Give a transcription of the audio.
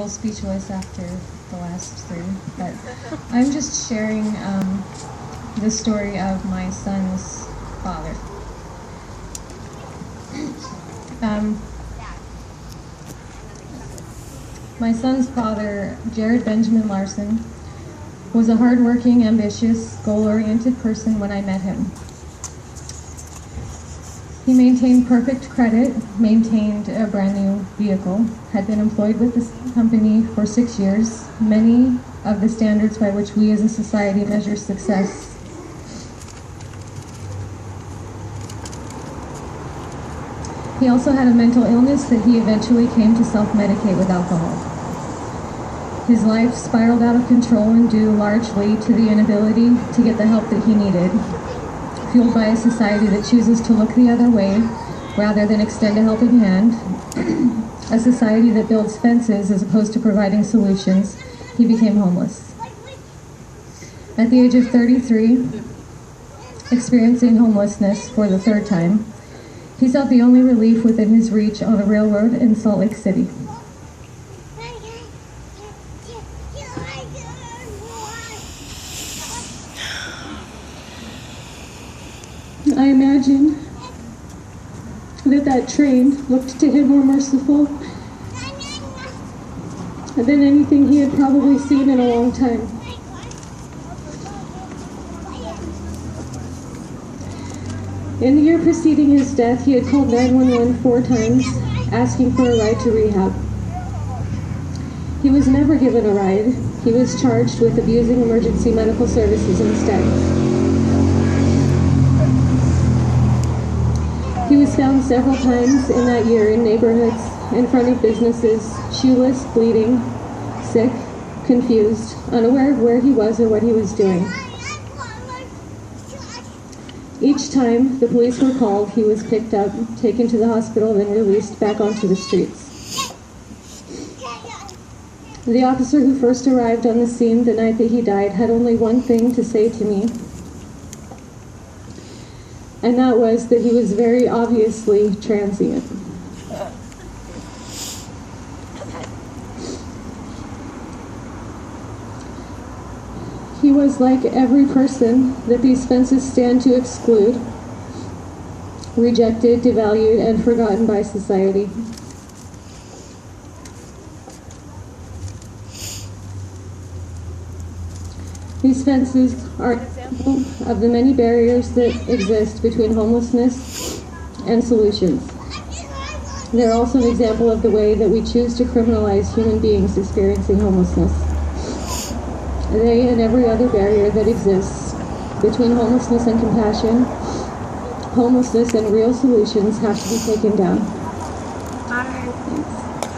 little speechless after the last three, but I'm just sharing the story of my son's father. My son's father, Jared Benjamin Larson, was a hardworking, ambitious, goal-oriented person when I met him. He maintained perfect credit, maintained a brand new vehicle, had been employed with the same company for 6 years, many of the standards by which we as a society measure success. He also had a mental illness that he eventually came to self-medicate with alcohol. His life spiraled out of control and due largely to the inability to get the help that he needed, fueled by a society that chooses to look the other way rather than extend a helping hand, a society that builds fences as opposed to providing solutions. He became homeless. At the age of 33, experiencing homelessness for the third time, he sought the only relief within his reach on a railroad in Salt Lake City. I imagine that train looked to him more merciful than anything he had probably seen in a long time. In the year preceding his death, he had called 911 4 times, asking for a ride to rehab. He was never given a ride. He was charged with abusing emergency medical services instead. He was found several times in that year in neighborhoods, in front of businesses, shoeless, bleeding, sick, confused, unaware of where he was or what he was doing. Each time the police were called, he was picked up, taken to the hospital, then released back onto the streets. The officer who first arrived on the scene the night that he died had only one thing to say to me, and that was that he was very obviously transient. He was like every person that these fences stand to exclude, rejected, devalued, and forgotten by society. These fences are an example of the many barriers that exist between homelessness and solutions. They're also an example of the way that we choose to criminalize human beings experiencing homelessness. They and every other barrier that exists between homelessness and compassion, homelessness and real solutions have to be taken down. Thanks.